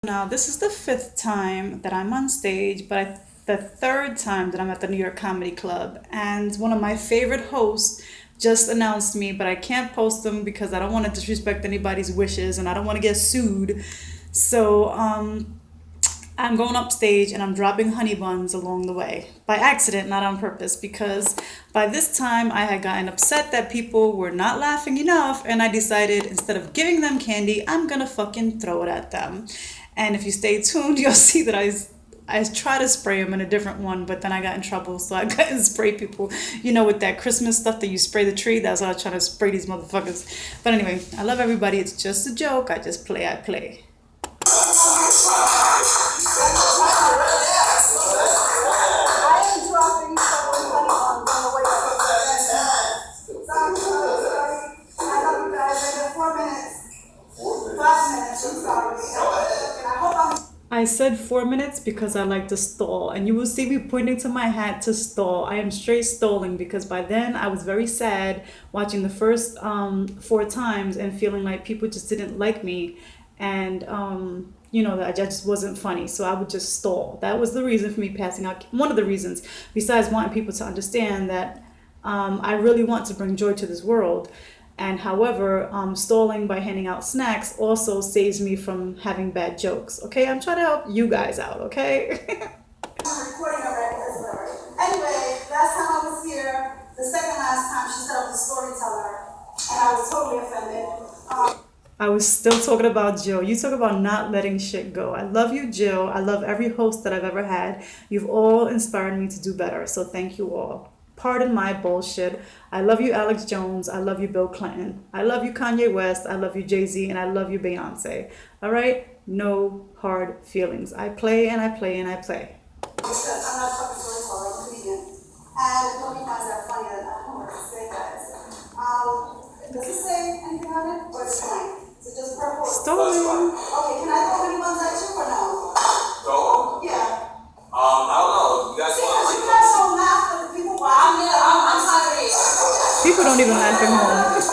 Now, this is the fifth time that I'm on stage, but the third time that I'm at the New York Comedy Club. And one of my favorite hosts just announced me, but I can't post them because I don't want to disrespect anybody's wishes and I don't want to get sued. So, I'm going up stage and I'm dropping honey buns along the way by accident, not on purpose, because by this time I had gotten upset that people were not laughing enough, and I decided instead of giving them candy, I'm gonna fucking throw it at them. And if you stay tuned, you'll see that I try to spray them in a different one, but then I got in trouble, so I couldn't spray people. You know, with that Christmas stuff that you spray the tree, that's what I was trying to spray these motherfuckers. But anyway, I love everybody. It's just a joke. I just play, I play. I said 4 minutes because I like to stall, and you will see me pointing to my hat to stall. I am straight stalling because by then I was very sad watching the first four times and feeling like people just didn't like me, and that I just wasn't funny. So I would just stall. That was the reason for me passing out. One of the reasons, besides wanting people to understand that I really want to bring joy to this world. And however, stalling by handing out snacks also saves me from having bad jokes. Okay, I'm trying to help you guys out. Okay. I'm recording already. Anyway, last time I was here, the second last time she said I was a storyteller, and I was totally offended. I was still talking about Jill. You talk about not letting shit go. I love you, Jill. I love every host that I've ever had. You've all inspired me to do better. So thank you all. Pardon my bullshit. I love you, Alex Jones. I love you, Bill Clinton. I love you, Kanye West. I love you, Jay-Z. And I love you, Beyonce. All right? No hard feelings. I play and I play and I play. Because I'm not a fucking storyteller, I'm a comedian. And if nobody finds that funny, then I don't know what to say, guys. Does it say anything on it? Or it's fine? Is it just purple? Stolen. Okay, can I throw any ones at you or no? Throw them? Yeah. I don't know. You guys want to? You guys don't laugh at the people. I'm tired. People don't even laugh at home.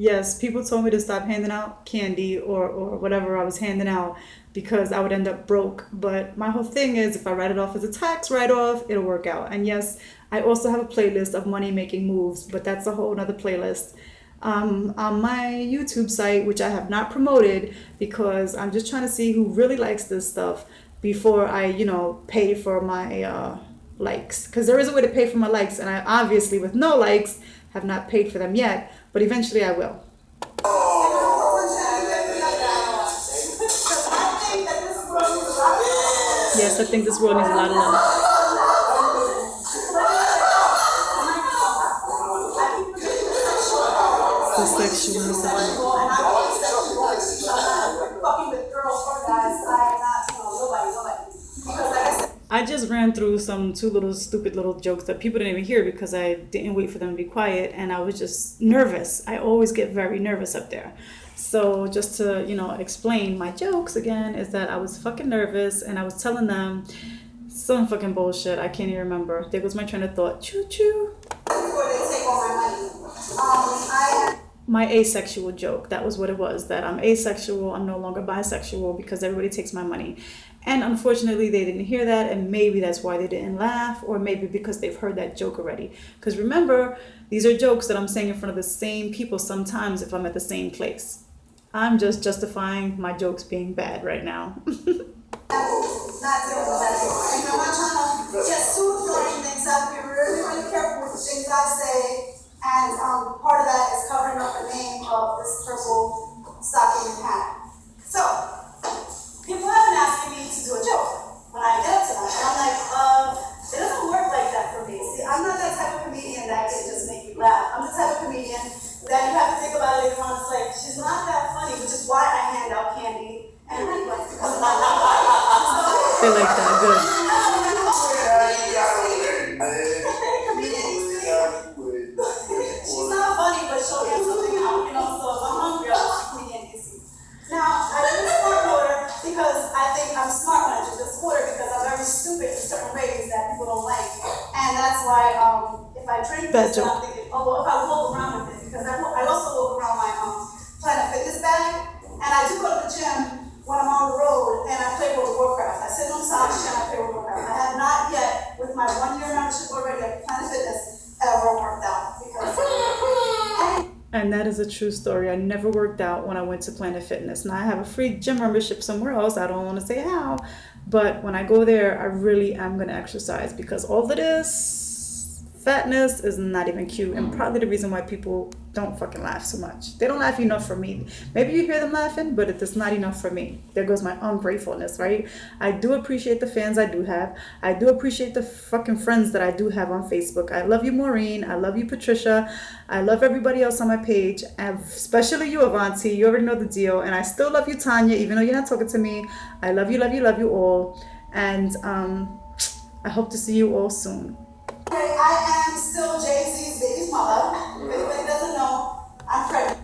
Yes, people told me to stop handing out candy or whatever I was handing out because I would end up broke. But my whole thing is if I write it off as a tax write-off, it'll work out. And yes, I also have a playlist of money making moves, but that's a whole nother playlist. On my YouTube site, which I have not promoted because I'm just trying to see who really likes this stuff before I, pay for my likes. Because there is a way to pay for my likes, and I obviously, with no likes, have not paid for them yet, but eventually I will. Yes, I think this world needs a lot of love. The sexual misogyny. I just ran through two little stupid little jokes that people didn't even hear because I didn't wait for them to be quiet, and I was just nervous. I always get very nervous up there. So just to, explain my jokes again is that I was fucking nervous and I was telling them some fucking bullshit. I can't even remember. There goes my train of thought. Choo choo. Before they take all my money. My asexual joke. That was what it was. That I'm asexual. I'm no longer bisexual because everybody takes my money. And unfortunately, they didn't hear that, and maybe that's why they didn't laugh, or maybe because they've heard that joke already. Because remember, these are jokes that I'm saying in front of the same people sometimes if I'm at the same place. I'm just justifying my jokes being bad right now. Just suit things up. Be really, really careful with the things I say. And part of that is covering up the name of this purple stocking and hat. So, people have been asking me to do a joke when I get up to them. And I'm like, it doesn't work like that for me. See, I'm not that type of comedian that can just make you laugh. I'm the type of comedian that you have to think about it later on. It's like, she's not that funny, which is why I hand out candy and requests because of my life. They like that, good. She's not funny, but she'll get something out, so if I'm hungry, I'll comedian. Now, I didn't start Bad that I'm joke. thinking, oh, well, if I walk around with it, because I also walk around my Planet Fitness bag, and I do go to the gym when I'm on the road, and I play World of Warcraft. I sit on the side and I play World of Warcraft. I have not yet, with my 1 year membership already at Planet Fitness, ever worked out because. And that is a true story. I never worked out when I went to Planet Fitness. Now I have a free gym membership somewhere else. I don't want to say how, but when I go there, I really am going to exercise because all of this fatness is not even cute, and probably the reason why people don't fucking laugh so much. They don't laugh enough for me. Maybe you hear them laughing, but it is not enough for me. There goes my ungratefulness, right? I do appreciate the fans I do have. I do appreciate the fucking friends that I do have on Facebook. I love you, Maureen. I love you, Patricia. I love everybody else on my page, and especially you, Avanti. You already know the deal. And I still love you, Tanya, even though you're not talking to me. I love you, love you, love you all. And I hope to see you all soon. I am still Jay-Z's baby's mother. If anybody doesn't know, I'm pregnant.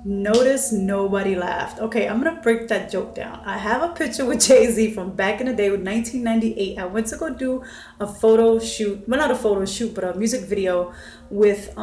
Notice nobody laughed. Okay, I'm gonna break that joke down. I have a picture with Jay-Z from back in the day with 1998. I went to go do a photo shoot. Well, not a photo shoot, but a music video with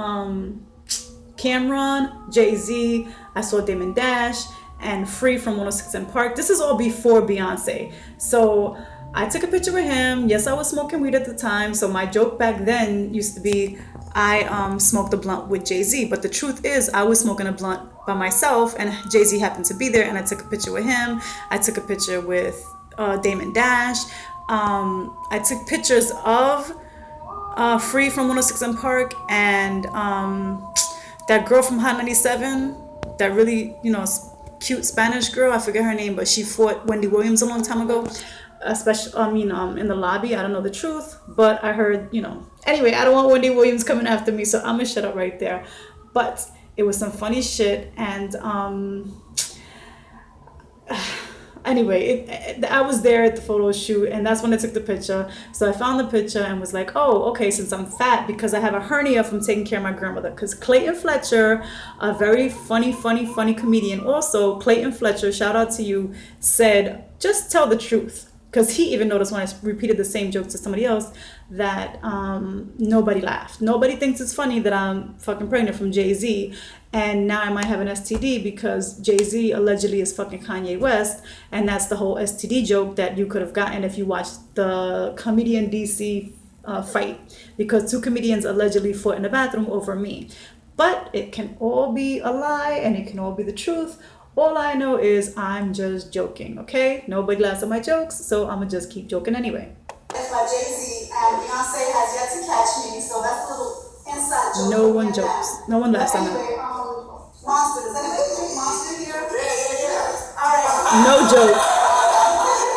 Cameron, Jay-Z. I saw Damon Dash and Flie from 106 in Park. This is all before Beyonce. So I took a picture with him. Yes, I was smoking weed at the time. So my joke back then used to be I smoked a blunt with Jay-Z. But the truth is I was smoking a blunt by myself and Jay-Z happened to be there and I took a picture with him. I took a picture with Damon Dash. I took pictures of Flie from 106 in Park and that girl from Hot 97, that really, cute Spanish girl. I forget her name, but she fought Wendy Williams a long time ago. Especially, in the lobby. I don't know the truth, but I heard, Anyway, I don't want Wendy Williams coming after me, so I'm gonna shut up right there. But it was some funny shit, and anyway, I was there at the photo shoot, and that's when I took the picture. So I found the picture and was like, oh, okay, since I'm fat, because I have a hernia from taking care of my grandmother. Because Clayton Fletcher, a very funny comedian, also, Clayton Fletcher, shout out to you, said, just tell the truth. Because he even noticed when I repeated the same joke to somebody else that nobody laughed. Nobody thinks it's funny that I'm fucking pregnant from Jay-Z. And now I might have an STD because Jay-Z allegedly is fucking Kanye West. And that's the whole STD joke that you could have gotten if you watched the Comedian DC fight. Because two comedians allegedly fought in the bathroom over me. But it can all be a lie and it can all be the truth. All I know is I'm just joking, okay? Nobody laughs at my jokes, so I'm gonna just keep joking anyway. That's why Jay-Z and Beyonce has yet to catch me, so that's a little inside joke. No one jokes. No one laughs at me. Anyway, Monster. Does anybody drink Monster here? Yeah. All right. No joke.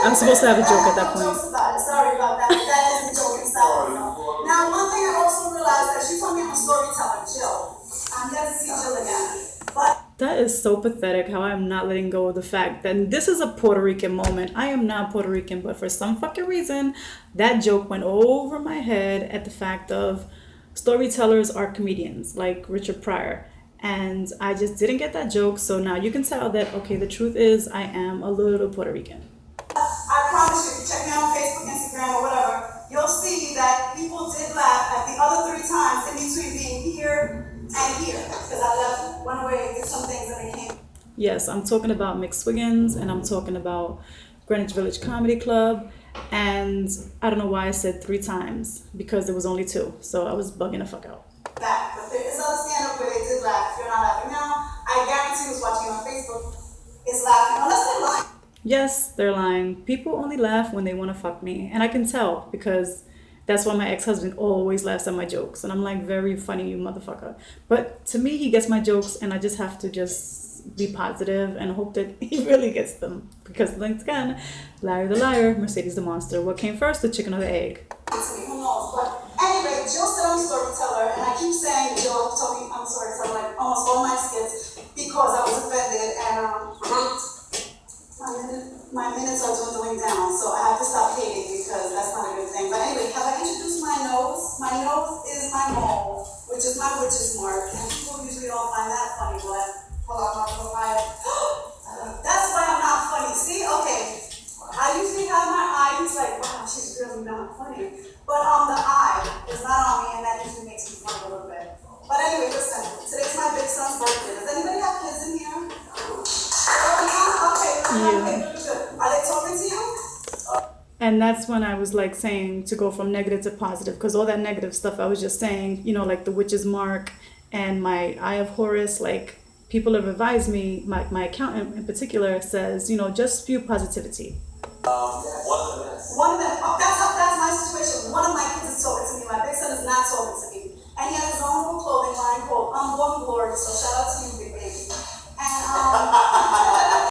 I'm supposed to have a joke at that point. Sorry about that. That is the joke inside. Now, one thing I also realized that she told me I'm a storyteller, Jill. I'm yet to see Jill again. But that is so pathetic how I'm not letting go of the fact that this is a Puerto Rican moment. I am not Puerto Rican, but for some fucking reason, that joke went over my head at the fact of storytellers are comedians, like Richard Pryor. And I just didn't get that joke, so now you can tell that, okay, the truth is I am a little Puerto Rican. I promise you, if you check me on Facebook, Instagram, or whatever, you'll see that people did laugh at the other 3 times in between being here and here, because I went away, did some things, and they came. Yes, I'm talking about McSwiggins, and I'm talking about Greenwich Village Comedy Club, and I don't know why I said 3 times, because there was only 2, so I was bugging the fuck out. That, but there is other stand-up where they did laugh. If you're not laughing now, I guarantee who's watching on Facebook is laughing, unless they're lying. Yes, they're lying. People only laugh when they want to fuck me, and I can tell, because that's why my ex-husband always laughs at my jokes. And I'm like, very funny, you motherfucker. But to me, he gets my jokes and I just have to just be positive and hope that he really gets them. Because once again, Larry the liar, Mercedes the monster. What came first, the chicken or the egg? Who knows? But anyway, Jill said I'm a storyteller. And I keep saying Jill told me I'm a storyteller like almost all my skits because I was offended. And my minutes are dwindling down, so I have to stop hating because that's not a good thing. But anyway, have I introduced my nose? My nose is my mole, which is my witch's mark. And people usually don't find that funny, but pull out my profile. That's why I'm not funny. See? Okay. I usually have my eye. He's like, wow, she's really not funny. But the eye is not on me, and that usually makes me fun a little bit. And that's when I was like saying to go from negative to positive, because all that negative stuff I was just saying, you know, like the witch's mark and my Eye of Horus, like people have advised me, my accountant in particular says, you know, just spew positivity. One of the